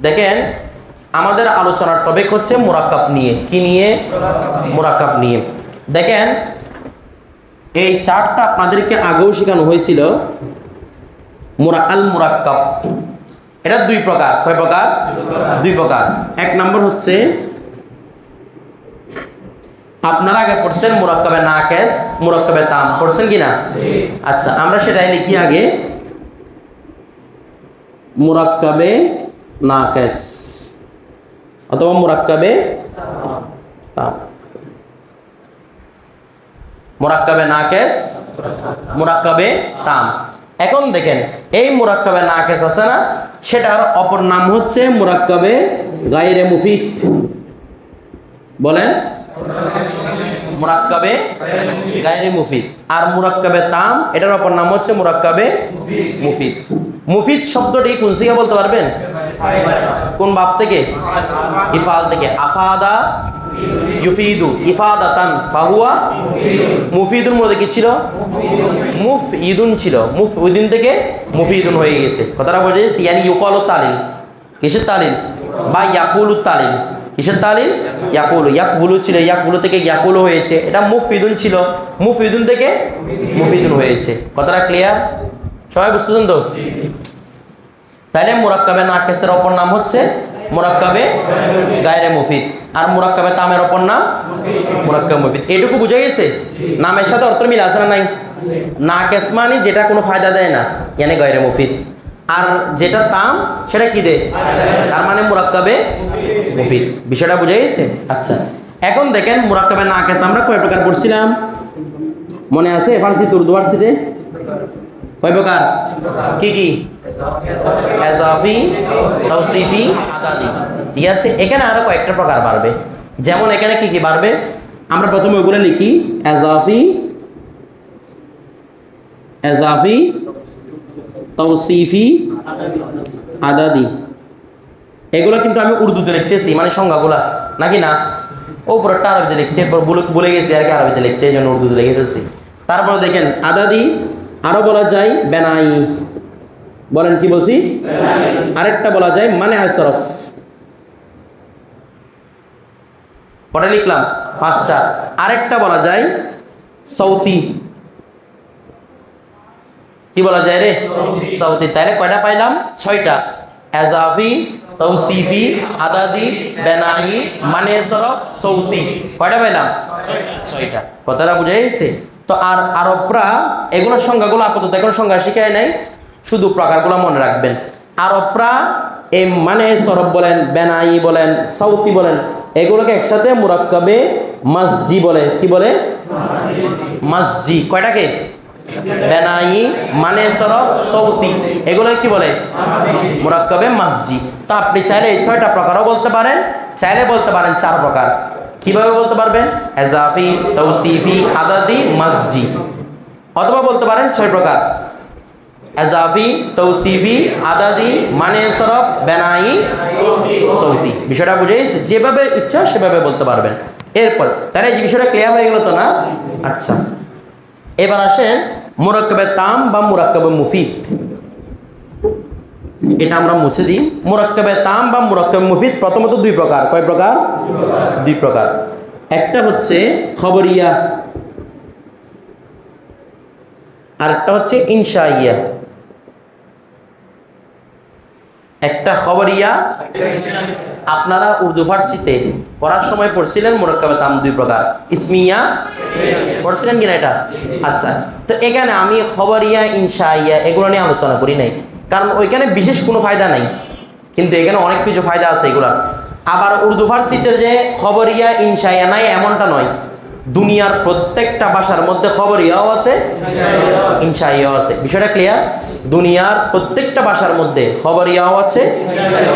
দেখেন আমাদের আলোচনার টপিক হচ্ছে মুরাক্কাব নিয়ে। কি নিয়ে? মুরাক্কাব নিয়ে। দেখেন এই চারটা আপনাদেরকে আগেও শেখানো হয়েছিল। আল মুরাক্কাব এটা দুই প্রকার। কয় প্রকার? দুই প্রকার। এক নম্বর হচ্ছে আপনারা আগে পড়ছেন মুরাক্কাবে নাকিস, মুরাক্কাবে তাম। পড়ছেন কিনা? আচ্ছা, আমরা সেটাই লিখি আগে মুরাক্কাবে নাকিস অথবা মুরাক্কাবে তাম। মুরাক্কাবে নাকিস, মুরাক্কাবে তাম। এখন দেখেন এই মুরাক্কাবে নাকিস আছে না, সেটার অপর নাম হচ্ছে মুরাক্কাবে গায়রে মুফিদ। বলেন মুরাক্কাবে গায়রে মুফিদ। আর মুরাক্কাবে তাম এটার অপর নাম হচ্ছে মুরাক্কাবে মুফিদ। মুফিদ শব্দটি কোন থেকে বলতে পারবেন? কোন বাব থেকে? ইফাল থেকে। আফাদা ইউফিদু ইফাদাতান ফাহুয়া মুফিদুর মধ্যে কি ছিল? মুফইদুন ছিল। মুফইদুন থেকে মুফিদুন হয়ে গেছে। কথাটা বুঝেছিস? ইয়ানি ইউকালু তালিল। কিসের তালিল? বা ইয়াকুলু তালিল। কিসের তালিল? ইয়াকুলু। ইয়াকুলু ছিল, ইয়াকুলু থেকে ইয়াকুলু হয়েছে। এটা মুফইদুন ছিল, মুফইদুন থেকে মুফিদুন হয়েছে। কথাটা ক্লিয়ার? সবাই বুঝতেছেন তো? তাহলে মুরাক্কাবে নাকিসের অপর নাম হচ্ছে মুরাক্কাবে গায়রে মুফিদ, আর মুরাক্কাবে তামের অপর নাম মুরাক্কাবে মুফিদ। এটুকু বুঝে গেছে? নামের সাথে অর্থ মিল আছে না নাই? নাকিস মানে যেটা কোনো ফায়দা দেয় না, মানে গায়রে মুফিদ। আর যেটা তাম সেটা কি দেয়? তার মানে মুরাক্কাবে মুফিদ। বিষয়টা বুঝে গেছে? আচ্ছা, এখন দেখেন মুরাক্কাবে নাকিস আমরা কয় প্রকার পড়ছিলাম মনে আছে? ফার্সি উর্দু ফার্সিতে কয় প্রকার? কি কি? ইজাফি, তাওসিফি, আদাদি। ঠিক আছে, এখানে আরো কয়েকটা প্রকার বাড়বে। যেমন এখানে কি কি বাড়বে আমরা প্রথমে ওগুলো লিখি। ইজাফি, ইজাফি, তাওসিফি, আদাদি। এগুলো কিন্তু আমি উর্দুতে লিখতেছি, মানে সংজ্ঞাগুলা, নাকি না? উপরটা আরবিতে লিখছি, এরপর ভুলে গেছি আর কি আরবিতে লিখতে, এই জন্য উর্দুতে লিখেছি। তারপরে দেখেন আদাদি, আরো বলা যায় বেনাই। বলেন কি বলছি? আরেকটা বলা যায় মানে আসরফ। পরে লিখলাম পাঁচটা। আরেকটা বলা যায় সৌতি। কি বলা যায় রে? সৌতি। তাহলে কয়টা পাইলাম? ছয়টা। ইজাফি, তাওসিফি, আদাদি, বেনাই, মানে আসরফ, সৌতি। কয়টা পাইলাম? ছয়টা। কথাটা বুঝে গেছে? তো আর আরবরা এগুলোর সংজ্ঞাগুলো আপাতত এখন সংজ্ঞা শিখায় নাই, শুধু প্রকারগুলো মনে রাখবেন। আরবরা এই মানে সরব বলেন, বেনাই বলেন, সৌতি বলেন, এগুলোকে একসাথে মুরাক্কাবে মাসজি বলে। কি বলে? মাসজি। কয়টাকে? বেনাই, মানে সরব, সৌতি, এগুলো কি বলে? মুরাক্কাবে মাসজি। তো আপনি চাইলে এই ছয়টা প্রকারও বলতে পারেন, চাইলে বলতে পারেন চার প্রকার। কিভাবে বলতে পারবেন? ইজাফি, তাওসিফি, আদাদি, মাসজি। অথবা বলতে পারেন ছয় প্রকার: ইজাফি, তাওসিফি, আদাদি, মানে সরফ, বেনাই, সৌতি। বিষয়টা বুঝে গেছে? যেভাবে ইচ্ছা সেভাবে বলতে পারবেন। এরপর তাহলে এই বিষয়টা ক্লিয়ার হয়ে গেল তো না? আচ্ছা, এবার আসেন মুরাক্কাবে তাম বা মুরাক্কাবে মুফিদ। এটা আমরা মুছে দিই। মুরাক্কাবে তাম বা মুরাক্কাবে মুফিদ প্রথমত দুই প্রকার। কয় প্রকার? দুই প্রকার। একটা হচ্ছে খবরিয়া, আরেকটা হচ্ছে ইনশাইয়া। একটা খবরিয়া, আপনারা উর্দু ফার্সিতে পড়ার সময় পড়ছিলেন মুরাক্কাবে তাম দুই প্রকার। ইসমিয়া পড়ছিলেন কিনা এটা? আচ্ছা, তো এখানে আমি খবরিয়া, ইনশাইয়া এগুলো নিয়ে আলোচনা করি নাই, কারণ ওইখানে বিশেষ কোনো ফায়দা নাই, কিন্তু এখানে অনেক কিছু ফায়দা আছে এগুলার। আবার উর্দু ফার্সিতে যে খবরিয়া, ইনশাইয়া নাই এমনটা নয়। দুনিয়ার প্রত্যেকটা ভাষার মধ্যে খবরিয়াও আছে, ইনশাইয়াও আছে। বিষয়টা ক্লিয়ার? দুনিয়ার প্রত্যেকটা ভাষার মধ্যে খবরিয়াও আছে,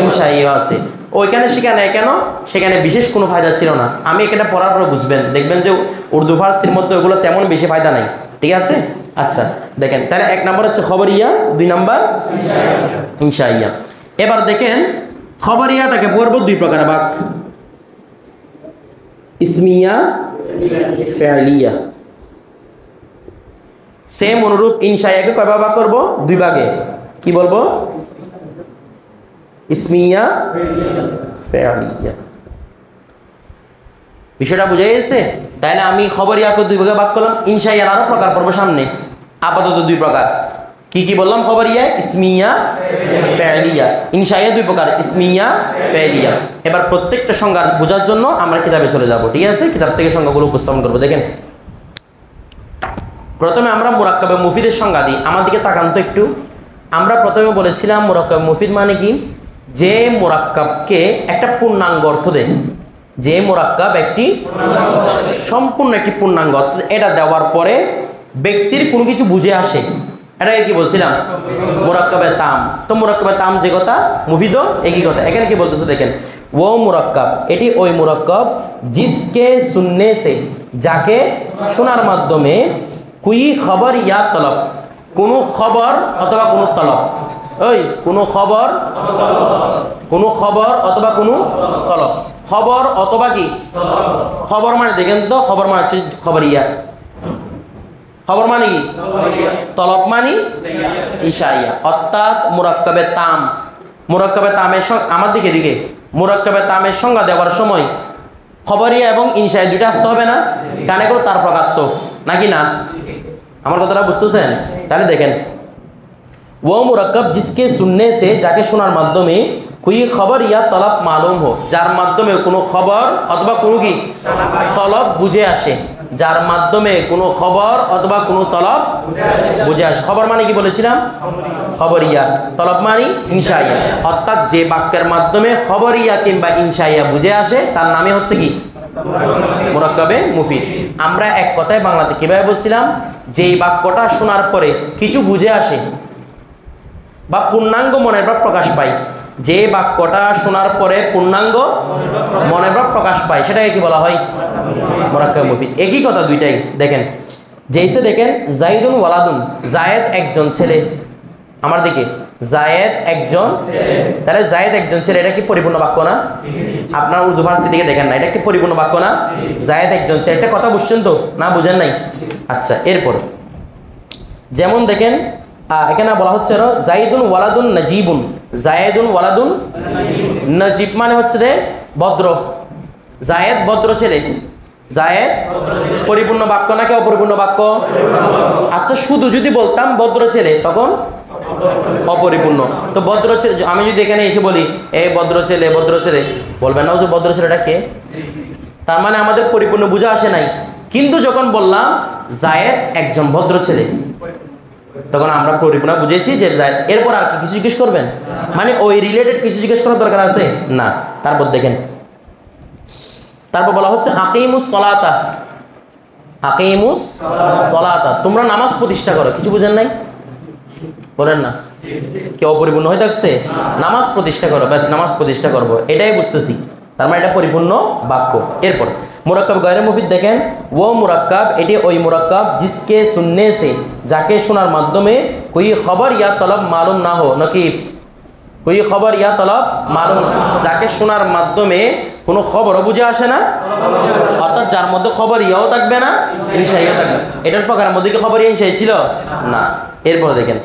ইনশাইয়াও আছে। ওইখানে সেখানে কেন? সেখানে বিশেষ কোনো ফায়দা ছিল না। আমি এখানে পড়ার পর বুঝবেন, দেখবেন যে উর্দু ফার্সির মধ্যে ওগুলো তেমন বেশি ফায়দা নাই। ঠিক আছে? আচ্ছা, দেখেন তাহলে এক নম্বর হচ্ছে খবরিয়া, দুই নম্বর ইনশাইয়া। এবার দেখেন খবরিয়াটাকে পড়ব দুই প্রকার ভাগ: ইসমিয়া, ফেলিয়া। সেম অনুরূপ ইনশাইয়াকে কয় ভাগ করব? দুই ভাগে। কি বলবো? ইসমিয়া ফেয়ালিয়া। বিষয়টা বুঝে গেছে? তাহলে আমি খবরিয়াকে দুই ভাগে ভাগ করলাম, ইনশাইয়ার আরো প্রকার পড়বো সামনে, আপাতত দুই প্রকার। কি কি বললাম? খবরিয়া, ইসমিয়া, ফেয়ালিয়া। ইনশাইয়া দুই প্রকার, ইসমিয়া, ফেয়ালিয়া। এবার প্রত্যেকটা সংজ্ঞা বোঝার জন্য আমরা কিতাবে চলে যাব, ঠিক আছে? কিতাব থেকে সংজ্ঞাগুলো উপস্থাপন করবো। দেখেন, প্রথমে আমরা মুরাক্কাবে মুফিদের সংজ্ঞা দিই। আমার দিকে তাকান তো একটু। আমরা প্রথমে বলেছিলাম মুরাক্কাবে মুফিদ মানে কি? যে মুরাক্কাবকে একটা পূর্ণাঙ্গ অর্থ দেয়, যে মুরাক্কাব একটি সম্পূর্ণ একটি পূর্ণাঙ্গ অর্থ, এটা দেওয়ার পরে ব্যক্তির কোনো কিছু বুঝে আসে, এটাকে কি বলছিলাম? মুরাক্কাবে তাম। তো মুরাক্কাবে তাম যে কথা, মুফিদও একই কথা। এখানে কি বলতেছে দেখেন, ও মুরাক্কাব, এটি ওই মুরাক্কাব জিসকে সুননে সে, যাকে শোনার মাধ্যমে কুই খবর ইয়া তলব, কোনো খবর অথবা কোনো তলব, ওই কোনো খবর অথবা কোনো তলব। খবর অথবা কি? খবর মানে দেখেন তো, খবর মানে হচ্ছে খবর ইয়া, খবর মানে কি? তলব মানে ইশাইয়া। অর্থাৎ মুরাক্কাবে তাম, মুরাক্কাবে তামের আমার দিকে মুরাক্কাবে তামের সংজ্ঞা দেওয়ার সময় খবরিয়া এবং ইনশাইয়া দুইটা আসতে হবে না? কানে করে তার প্রকার তো নাকি না? আমার কথাটা বুঝতেছেন? তাহলে দেখেন, ও মুরাক্কাব জিসকে সুননে সে, যাকে শোনার মাধ্যমে কুই খবর ইয়া তলব মালুম হো, যার মাধ্যমে কোনো খবর অথবা কোনো কি তলব বুঝে আসে, যার মাধ্যমে কোনো খবর অথবা কোনো তলব বুঝে আসে। খবর মানে কি বলেছিলাম? খবরিয়া। তলব মানে ইনশাইয়া। অর্থাৎ যে বাক্যের মাধ্যমে খবরিয়া কিংবা ইনশাইয়া বুঝে আসে তার নামে হচ্ছে কি? মুরাক্কাবে মুফিদ। আমরা এক কথায় বাংলাতে কিভাবে বলছিলাম? যেই বাক্যটা শোনার পরে কিছু বুঝে আসে বা পূর্ণাঙ্গ মনের ভাব প্রকাশ পায়, যে বাক্যটা শোনার পরে পূর্ণাঙ্গ মনের ভাব প্রকাশ পায়, সেটাকে কি বলা হয়? মুরাক্কাবে মুফিদ। একই কথা দুইটাই। দেখেন, যেইসে দেখেন জাইদুন ওয়ালাদুন, জায়েদ একজন ছেলে। আমার দিকে, জায়েদ একজন, তাহলে জায়েদ একজন ছেলে, এটা কি পরিপূর্ণ বাক্য না? আপনার উর্দু ফার্সি দিকে দেখেন না, এটা কি পরিপূর্ণ বাক্য না? জায়েদ একজন ছেলে, একটা কথা বুঝছেন তো না? বুঝেন নাই? আচ্ছা, এরপর যেমন দেখেন এখানে বলা হচ্ছে জাইদুন ওয়ালাদুন নাজিবুন, জায়েদুন ওয়ালাদুন নাজিব মানে হচ্ছে যে ভদ্র, জায়েদ ভদ্র ছেলে। জায়েদ পরিপূর্ণ বাক্য নাকি অপরিপূর্ণ বাক্য? আচ্ছা, শুধু যদি বলতাম ভদ্র ছেলে তখন অপরিপূর্ণ। তো ভদ্র ছেলে, আমি যদি এখানে এসে বলি এই ভদ্র ছেলে, ভদ্র ছেলে, বলবেন না যে ভদ্র ছেলেটা কে? তার মানে আমাদের পরিপূর্ণ বুঝা আসে নাই। কিন্তু যখন বললাম জায়েদ একজন ভদ্র ছেলে, তখন আমরা পরিপূর্ণ বুঝেছি যে জায়েদ। এরপর আর কি কিছু জিজ্ঞেস করবেন? মানে ওই রিলেটেড কিছু জিজ্ঞেস করার দরকার আছে না। তারপর দেখেন, তারপর বলা হচ্ছে আকিমুস সলাতা, আকিমুস সলাতা, তোমরা নামাজ প্রতিষ্ঠা করো। কিছু বুঝেন নাই? বলেন না, কেউ অপরিপূর্ণ হয়ে থাকছে? নামাজ প্রতিষ্ঠা করো, ব্যাস নামাজ প্রতিষ্ঠা করবো, এটাই বুঝতেছি। তার মানে এটা পরিপূর্ণ বাক্য। এরপর মুরাক্কাব গায়রে মুফিদ দেখেন, ও মুরাক্কাব, এটি ওই মুরাক্কাব জিসকে সুননে সে, যাকে শোনার মাধ্যমে কোই খবর ইয়া তলব মালুম না হো, নাকি কোই খবর ইয়া তলব মালুম, যাকে শোনার মাধ্যমে কোনো খবরও বুঝে আসে না, অর্থাৎ যার মধ্যে খবর ইয়াও থাকবে না, ইনশাইয়া থাকবে। এটার প্রকারের মধ্যে কি খবর ইনশাই ছিল না? এরপর দেখেন,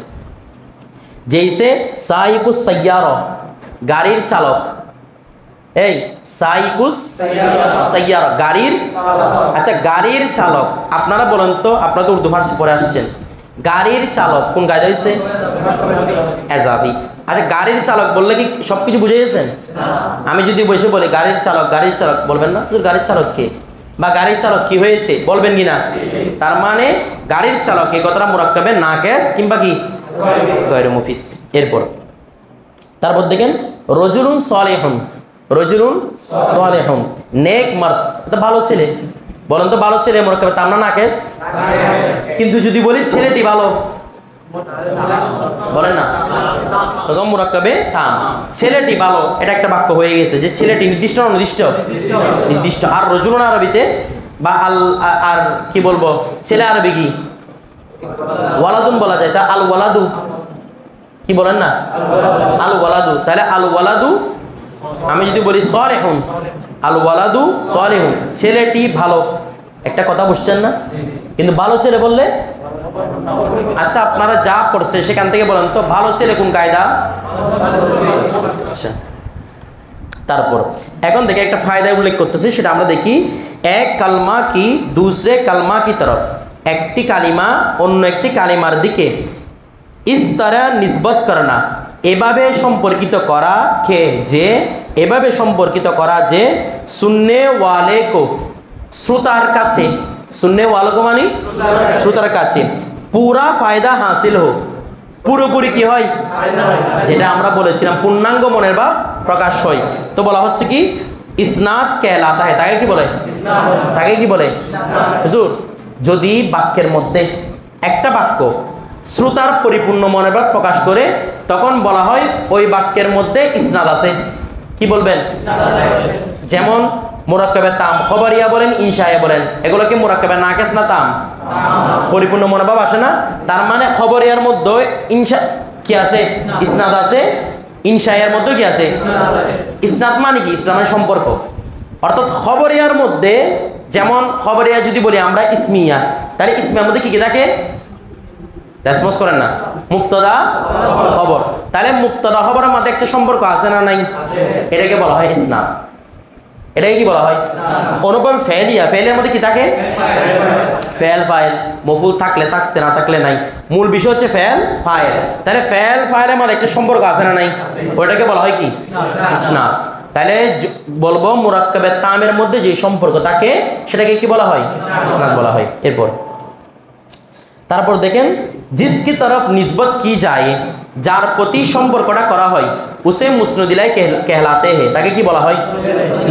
যেইসে সাইকুস সাইয়ার, গাড়ির চালক। এই সাইকুস সাইয়ার, গাড়ির, আচ্ছা গাড়ির চালক। আপনারা বলেন তো, আপনারা তো উর্দু ফার্সি পড়ে আসছেন, গাড়ির চালক কোন গাড়ি হয়েছে? এজাফি। আচ্ছা, গাড়ির চালক বললে কি সবকিছু বুঝে গেছেন? আমি যদি বসে বলি গাড়ির চালক, গাড়ির চালক, বলবেন না গাড়ির চালক কে বা গাড়ির চালক কি হয়েছে, বলবেন কি না? তার মানে গাড়ির চালক এই কথাটা মুরাক্কাবে নাকিস কিংবা কি গায়রে মুফিদ। এরপর তারপর দেখেন রজুলুন সালিহুন, রজুলুন সালিহুন, নেক মার্দ, এটা ভালো ছেলে। বলেন তো ভালো ছেলে মুরাক্কাবে তাম না নাকিস? কিন্তু যদি বলি ছেলেটি ভালো, বলেন না, তখন মুরাক্কাবে তাম, ছেলেটি ভালো, এটা একটা বাক্য হয়ে গেছে যে ছেলেটি নির্দিষ্ট না অনির্দিষ্ট? নির্দিষ্ট। আর রজুলুন আরবিতে বা আল, আর কি বলবো, ছেলে আরবি কি ওয়ালাদুন বলা যায়, তা আল ওয়ালাদু কি বলেন না? আল ওয়ালাদু। তাহলে আল ওয়ালাদু, আমি যদি বলি সালিহুন, আল ওয়ালাদু সালিহুন, ছেলেটি ভালো, একটা কথা বুঝছেন না? কিন্তু ভালো ছেলে বললে আচ্ছা আপনারা যা পড়ছে সেখান থেকে বলেন তো ভালো ছেলে কোন কায়দা? আচ্ছা তারপর এখন দেখে একটা ফায়দা উল্লেখ করতেছি, সেটা আমরা দেখি। এক কালমা কি दूसरे কালমা কি তরফ, একটি কালিমা অন্য একটি কালিমার দিকে ইস তারা নিসবত করনা, এভাবে সম্পর্কিত করা, কে যে এভাবে সম্পর্কিত করা যে সুন্নে ওয়ালে কো শ্রোতার কাছে, সুন্নে ওয়ালে কো মানে শ্রোতার কাছে পুরা ফায়দা হাসিল হোক, পুরোপুরি কি হয়, যেটা আমরা বলেছিলাম পূর্ণাঙ্গ মনের ভাব প্রকাশ হয়। তো বলা হচ্ছে কি ইসনাদ কেলাতা হয়, তাকে কি বলে? তাকে কি বলে হুজুর? যদি বাক্যের মধ্যে একটা বাক্য শ্রোতার পরিপূর্ণ মনের ভাব প্রকাশ করে তখন বলা হয় ওই বাক্যের মধ্যে ইসনাদ আছে। কি বলবেন? যেমন মুরাক্কাবে তাম, খবরিয়া বলেন, ইনশাইয়া বলেন, এগুলো কি মুরাক্কাবে নাকিস না তাম? পরিপূর্ণ মনোভাব আসে না? তার মানে খবরিয়ার মধ্যে ইনশা কি আছে? ইসনাদ আছে। ইনশাইয়ার মধ্যে কি আছে? ইসনাদ মানে কি? ইসলামের সম্পর্ক। অর্থাৎ খবরিয়ার মধ্যে, যেমন খবরিয়া যদি বলি আমরা ইসমিয়া, তাহলে ইসমিয়ার মধ্যে কি কি থাকে? রেসপন্স করেন না, মুক্তদা খবর। তাহলে মুক্তদা খবরের মধ্যে একটা সম্পর্ক আছে না নাই? এটাকে বলা হয় ইসনাদ। এটাকে কি বলা হয়? অনুপম ফেলিয়া, ফেলের মধ্যে কি থাকে? ফেল ফাইল, মফুল থাকলে থাকছে, না থাকলে নাই। মূল বিষয় হচ্ছে ফেল ফাইল। তাহলে ফেল ফাইলের মধ্যে একটা সম্পর্ক আছে না নাই? ওইটাকে বলা হয় কি? ইসনাদ। তাহলে বলবো মুরাক্কাবে তামের মধ্যে যে সম্পর্ক থাকে সেটাকে কি বলা হয়? ইসনাদ বলা হয়। এরপর তারপর দেখেন জিসকি তরফ নিসবত কি যায়, যার প্রতি সম্পর্কটা করা হয় উসে মুসনদিলাই कहलाते हैं, তাকে কি বলা হয়?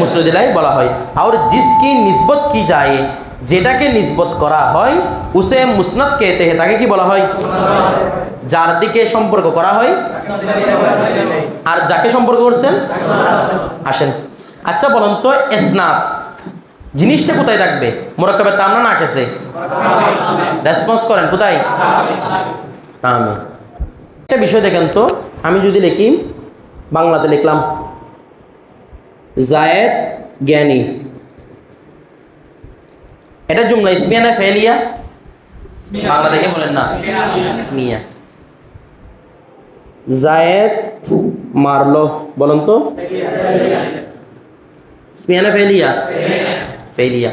মুসনদিলাই বলা হয়। আর জিসকি নিসবত কি যায়, যেটাকে নিসবত করা হয় উসে মুসনাদ कहते हैं, তাকে কি বলা হয়? যার দিকে সম্পর্ক করা হয় আর যাকে সম্পর্ক করছেন। আসেন আচ্ছা বলুন তো ইসনাদ জিনিসটা কোথায় থাকবে? মুরাক্কাবে তাম না নাকিসে? রেসপন্স করেন কোথায়? তামে। একটা বিষয় দেখেন তো, আমি যদি লিখি, বাংলাতে লিখলাম জায়েদ জ্ঞানী, এটা জুমলা ইসমিয়া না ফেলিয়া? বাংলা দেখে বলেন না, ইসমিয়া। জায়েদ মারলো, বলুন তো ইসমিয়া না ফেলিয়া? ফেলিয়া।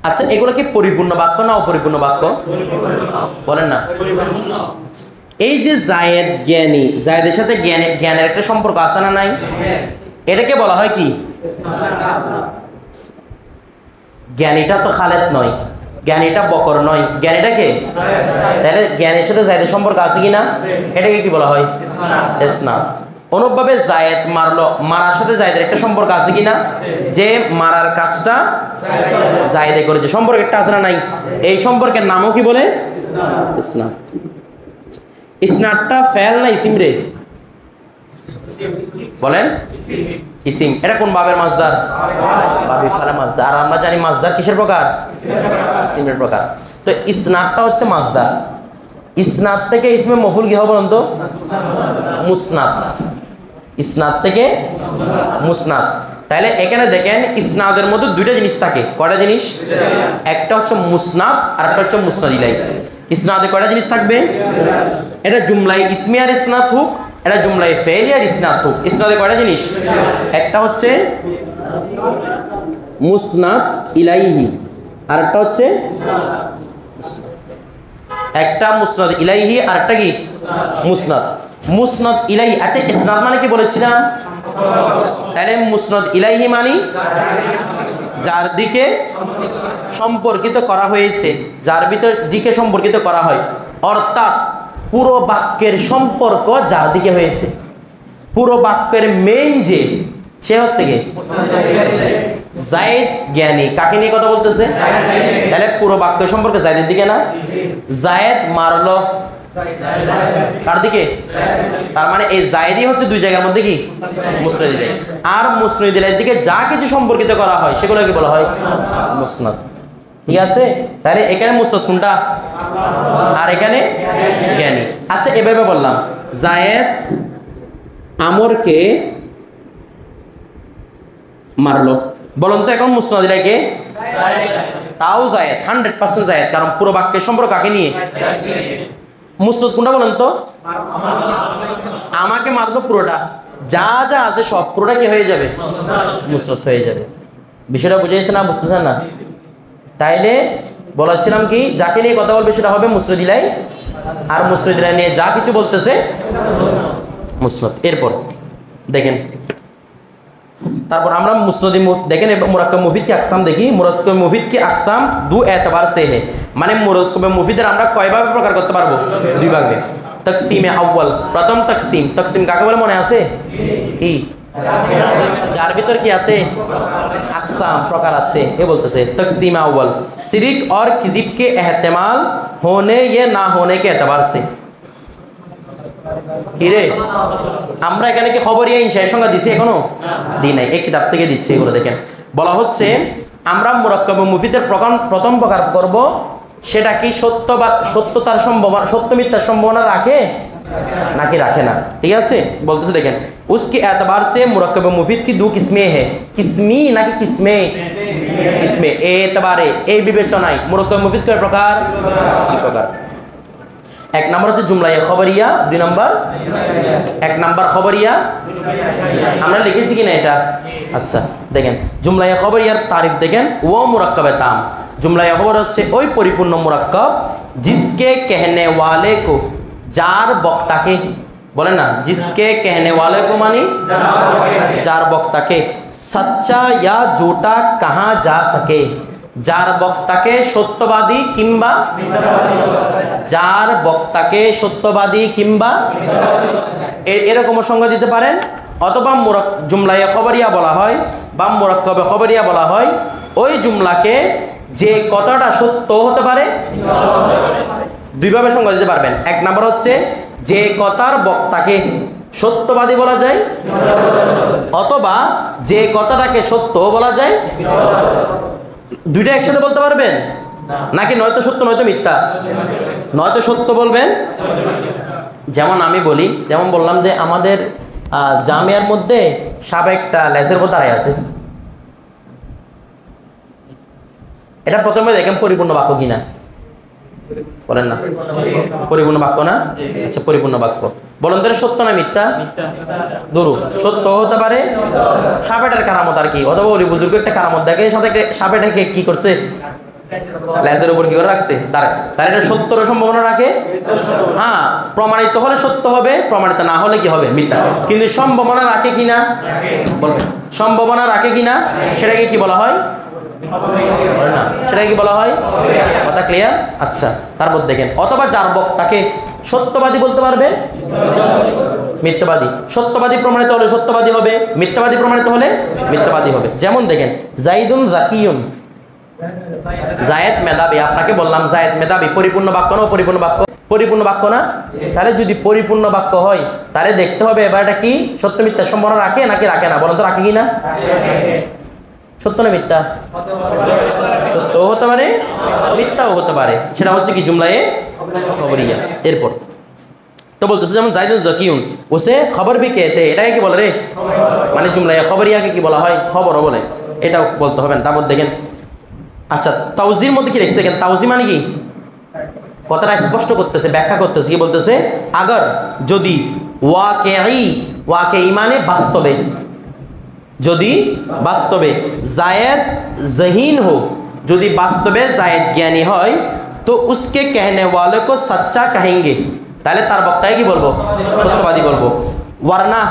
আচ্ছা এগুলো কি পরিপূর্ণ বাক্য না অপরিপূর্ণ বাক্য? বলেন না। এই যে জায়েদ জ্ঞানী, জায়েদের সাথে জ্ঞানের একটা সম্পর্ক আছে না নাই? এটাকে বলা হয় কি? জ্ঞানীটা তো খালেদ নয়, জ্ঞানীটা বকর নয়, জ্ঞানীটা কে? তাহলে জ্ঞানের সাথে জায়েদের সম্পর্ক আছে কিনা? এটাকে কি বলা হয়? ইসনাদ। অনুরূপভাবে জায়েদ মারলো, মারার সাথে জায়েদের একটা সম্পর্ক আছে কিনা? যে মারার কাজটা জায়েদে করেছে, সম্পর্ক একটা আছে না নাই? এই সম্পর্কের নামও কি বলে? ইসনাদ। ইসনাদটা ফেল না ইসিম রে? বলেন। ইসিম। এটা কোন বাবের মাসদার? বাবি ফালা মাসদার। আর আমরা জানি মাসদার কিসের প্রকার? ইসিমের প্রকার। তো ইসনাদটা হচ্ছে মাসদার। ইসনাদ থেকে ইসমে মফুল কি হবে বলুন তো? মুসনাদ। ইসনাদ থেকে মুসনাদ। তাহলে এখানে দেখেন ইসনাদের মধ্যে দুইটা জিনিস থাকে। কয়টা জিনিস? একটা হচ্ছে মুসনাদ আর একটা হচ্ছে মুসনাদ ইলাই। ইসনাদে কয়টা জিনিস থাকবে? এটা জুমলাই ইসমিয়ার ইসনাদ হোক, এটা জুমলাই ফেলিয়ার ইসনাদ হোক, ইসনাদে কয়টা জিনিস? একটা হচ্ছে মুসনাদ ইলাইহি আর একটা হচ্ছে একটা মুসনাদ ইলাইহি আর একটা কি? মুসনাদ। মুসনাদ ইলাইহি। আচ্ছা ইসনাদ মানে কি বলেছিলাম? তাহলে মুসনাদ ইলাইহি মানে যার দিকে সম্পর্কিত করা হয়েছে, যার ভিতর দিকে সম্পর্কিত করা হয়, অর্থাৎ পুরো বাক্যের সম্পর্ক যার দিকে হয়েছে, পুরো বাক্যের মেইন যে সে হচ্ছে কে? জায়েদ জ্ঞানী। কাকে নিয়ে কথা বলতেছে? তাহলে পুরো বাক্য সম্পর্কে জায়েদের দিকে না? জায়েদ মারলো কার দিকে? তার মানে এই জায়েদই হচ্ছে দুই জায়গার মধ্যে কি? মুসনাদ ইলাই। আর মুসনাদ ইলাইয়ের দিকে যা কিছু সম্পর্কিত করা হয় সেগুলোকে বলা হয় মুসনাদ। ঠিক আছে? তাহলে এখানে মুসনাদ কোনটা? আর এখানে জ্ঞানী। আচ্ছা এভাবে বললাম জায়েদ আমরকে মারলো, বলুন তো এখন মুসনাদ ইলাই কে? তাও জায়েদ, 100% জায়েদ, কারণ পুরো বাক্যের সম্পর্ক কাকে নিয়ে? মুসনদ কোনটা বলেন তো? আমাকে মাত্র পুরোটা, যা যা আছে সব পুরোটা কি হয়ে যাবে? মুসনদ হয়ে যাবে। বিষয়টা বুঝেছেন না? বুঝতেছেন না? তাইলে বলাছিলাম কি, যাকে নিয়ে কথা বলবে সেটা হবে মুসনদ ইলাই, আর মুসনদ ইলাই নিয়ে যা কিছু বলতেছে মুসনদ। এরপর দেখেন, তারপর আমরা মুসনদি দেখেন মুরাক্কাব মুফিদ কি আকসাম দেখি। মুরাক্কাব মুফিদ কি আকসাম দু এতবার সে হে, মানে মুরাক্কাব মুফিদের আমরা কয়ভাবে প্রকার করতে পারবো? দুই ভাবে। তকসিমে আউয়াল, প্রথম তকসিম। তকসিম কাকে বলে মনে আছে কি? যার ভিতর কি আছে? আকসাম, প্রকার আছে। এ বলতেছে তকসিম আউয়াল, শিরিক और किज़िब के एहतमाल होने या ना होने के एतबार से। কি রে, আমরা এখানে কি খবরিয়া ইনশায়ের সংজ্ঞা দিছি? এখনো দিই নাই, এই কিতাব থেকে দিচ্ছি। এগুলো দেখেন, বলা হচ্ছে আমরা মুরাক্কাব মুফিদের প্রথম প্রকার করব, সেটা কি সত্য বা সত্যতার সম্ভাবনা, সত্য মিথ্যার সম্ভাবনা রাখে নাকি রাখে না। ঠিক আছে, বলতেছে দেখেন, उसके एतबार से मुरक्कब मुफीद की दो किस्में है। किस्मी নাকি কিসমে? কিসমে। এতবারে, এই বিবেচনায় মুরাক্কাব মুফিদ কয় প্রকার? দুই প্রকার। এক নম্বর হচ্ছে জুমলায়ে খবরিয়া, দুই নম্বর এক নম্বর খবরিয়া। আমরা লিখেছি কিনা এটা? আচ্ছা দেখেন, জুমলায়ে খবরিয়ার তারিফ দেখেন, ও মুরাক্কাবে তাম। জুমলায়ে খবর হচ্ছে ওই পরিপূর্ণ মুরাক্কাব, জিসকে कहने वाले को, যার বক্তাকে, বলে না जिसके कहने वाले को मानी যার বক্তাকে, সচ্চা या झूठा कहा जा सके, যার বক্তাকে সত্যবাদী কিংবা যার বক্তাকে সত্যবাদী কিংবা এরকম সংজ্ঞা দিতে পারেন। অথবা জুমলায়ে খবরিয়া বলা হয় বা মুরাক্কাবে খবরিয়া বলা হয় ওই জুমলাকে যে কথাটা সত্য হতে পারে, দুইভাবে সংজ্ঞা দিতে পারবেন। এক নাম্বার হচ্ছে যে কথার বক্তাকে সত্যবাদী বলা যায়, অথবা যে কথাটাকে সত্য বলা যায়। দুইটা একসাথে বলতে পারবেন নাকি নয়তো সত্য নয়তো মিথ্যা? নয়তো সত্য বলবেন। যেমন আমি বলি, যেমন বললাম যে আমাদের জামিয়ার মধ্যে সাবেকটা লেজের উপর দাঁড়ায় আছে, এটা প্রথমে দেখেন পরিপূর্ণ বাক্য কিনা, বলেন না পরিপূর্ণ বাক্য না? আচ্ছা পরিপূর্ণ বাক্য। বলেন তাহলে সত্য না মিথ্যা? ধরু সত্য হতে পারে, সাপেটার কারামত আর কি, অথবা ওলি বুজুর্গ একটা কারামত দেখে, সাথে সাপেটাকে কি করছে, লেজের উপর কি করে রাখছে, তার এটা সত্যর সম্ভাবনা রাখে। হ্যাঁ, প্রমাণিত হলে সত্য হবে, প্রমাণিত না হলে কি হবে? মিথ্যা। কিন্তু সম্ভাবনা রাখে কিনা বলবেন, সম্ভাবনা রাখে কিনা সেটাকে কি বলা হয়? না, সেটা কি বলা হয়? কথা ক্লিয়ার? আচ্ছা, তারপর দেখেন, অথবা যার বক্তাকে সত্যবাদী বলতে পারবে, মিথ্যাবাদী। সত্যবাদী প্রমাণিত হলে সত্যবাদী হবে, মিথ্যাবাদী প্রমাণিত হলে মিথ্যাবাদী হবে। যেমন দেখেন, জাইদুন জাকিয়ুন, জায়েদ মেধাবী। আপনাকে বললাম জায়েদ মেধাবী, পরিপূর্ণ বাক্য না পরিপূর্ণ বাক্য? পরিপূর্ণ বাক্য না? তাহলে যদি পরিপূর্ণ বাক্য হয় তাহলে দেখতে হবে এবার এটা কি সত্য মিথ্যার সম্ভাবনা রাখে নাকি রাখে না। বলুন তো রাখে কিনা? সত্য না মিথ্যা? সত্যও হতে পারে, মিথ্যাও হতে পারে। সেটা হচ্ছে কি জুমলায়ে খবরিয়া। এরপর তো বলতেছে যেমন জাইদুন জাকিয়ুন ওসে খবর ভি कहते, এটাকে কি বলে রে? মানে জুমলায়ে খবরিয়াকে কি বলা হয়? খবরও বলে, এটাও বলতে হবে। তারপর দেখেন, আচ্ছা তাওজির মধ্যে কি লিখছে দেখেন, তাওজি মানে কি? কথাটা স্পষ্ট করতেছে, ব্যাখ্যা করতেছে, কি বলতেছে? আগর যদি ওয়াকেই মানে বাস্তবে, যদি বাস্তবে জায়েদ জহিন হো, যদি বাস্তবে জায়েদ জ্ঞানী হয়, তো উসকে कहने वाले को सच्चा कहेंगे, তাহলে তার বক্তাকে কি বলবো? সত্যবাদী বলবো। ওয়ারনা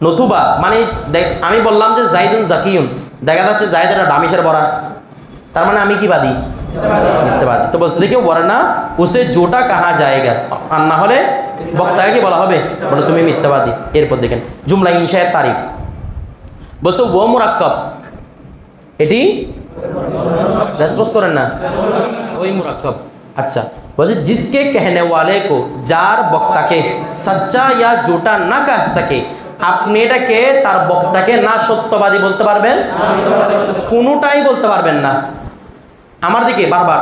নতুবা মানে দেখ, আমি বললাম যে জাইদুন জাকিয়ুন, দেখা যাচ্ছে জায়েদ একটা ডামিশের বড়া, তার মানে আমি কি বাদী? মিথ্যাবাদী। তো বলছে দেখি ওয়ারনা উসে জোটা কাহা যায়গা, আর না হলে বক্তাকে কি বলা হবে? বলে তুমি মিথ্যাবাদী। এরপর দেখেন জুমলা ইনশায়ের তারিফ, বলছে ও মুরাক্কাব, এটি রেসপন্স করেন না, ওই মুরাক্কাব। আচ্ছা বলছে জিসকে कहने वाले को, যার বক্তাকে সচ্চা या झूठा না কহ সকে, আপনি এটাকে তার বক্তাকে না সত্যবাদী বলতে পারবেন, কোনোটাই বলতে পারবেন না। আমার দিকে বারবার,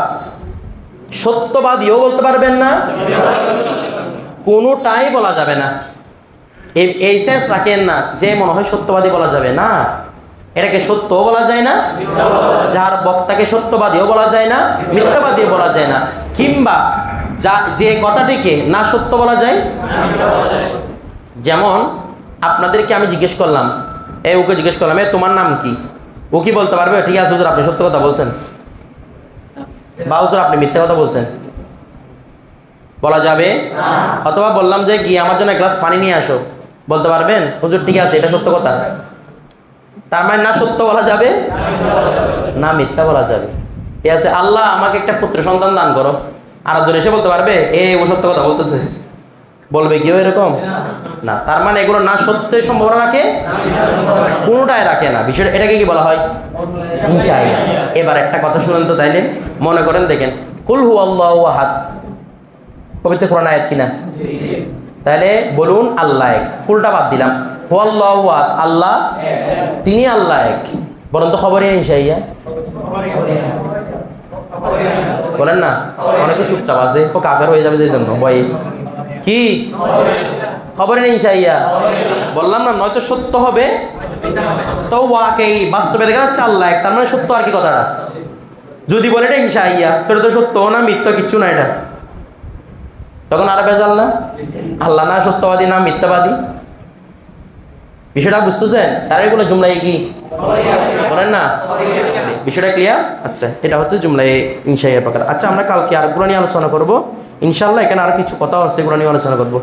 সত্যবাদীও বলতে পারবেন না, কোনোটাই বলা যাবে না। এই সেন্স রাখেন না যে মনে হয় সত্যবাদী বলা যাবে না, এটাকে সত্যও বলা যায় না, যার বক্তাকে সত্যবাদীও বলা যায় না, মিথ্যাবাদীও বলা যায় না, কিংবা যে কথাটিকে না সত্য বলা যায়। যেমন আপনাদেরকে আমি জিজ্ঞেস করলাম, ওকে জিজ্ঞেস করলাম, তোমার নাম কি? ও কি বলতে পারবে? ঠিক আছে হুজুর, আপনি সত্য কথা বলছেন, বা হুজুর আপনি মিথ্যা কথা বলছেন, বলা যাবে? অথবা বললাম যে কি আমার জন্য এক গ্লাস পানি নিয়ে আসো, বলতে পারবেন হুজুর ঠিক আছে এটা সত্য কথা? তার মানে না সত্য বলা যাবে, না মিথ্যা বলা যাবে। ঠিক আছে, আল্লাহ আমাকে একটা পুত্র সন্তান দান করো, আর একজন এসে বলতে পারবে ও সত্য কথা বলতেছে? বলবে কেউ এরকম? না। তার মানে এগুলো না সত্যের সম্ভাবনা রাখে, কোনোটাই রাখে না। বিষয়টা এটাকে কি বলা হয়? ইনশাআল্লাহ। এবার একটা কথা শুনেন তো তাইলে, মনে করেন দেখেন, কুল হু আল্লাহু আহাদ পবিত্র কোরআন আয়াত কিনা? তাহলে বলুন আল্লাহ এক, কুলটা বাদ দিলাম, হু আল্লাহু আহাদ, আল্লাহ তিনি আল্লাহ এক। বলেন তো খবরই ইনশাআল্লাহ, বলেন না? অনেকে চুপচাপ আছে, ও কাফের হয়ে যাবে যে জন্য ভয়ে। কি খবরে নেই ইনশাআল্লাহ? বললাম না, নয়তো সত্য হবে তো ওয়াকেই বাস্তবে দেখা যাচ্ছে আল্লাহ এক, তার মানে সত্য। আর কি কথাটা যদি বলে এটা ইনশাআল্লাহ, তোর তো সত্য না মিথ্যা কিচ্ছু না, এটা তখন আর বেজাল না? আল্লাহ না সত্যবাদী না মিথ্যাবাদী, বিষয়টা বুঝতেছেন? তার এগুলো জুমলাই কি বলেন না? বিষয়টা ক্লিয়ার? আচ্ছা, এটা হচ্ছে জুমলাই ইনশাআল্লাহ প্রকার। আচ্ছা, আমরা কালকে আরেকগুলো নিয়ে আলোচনা করবো ইনশাআল্লাহ। এখানে আরো কিছু কথা আছে, এগুলো নিয়ে আলোচনা করবো।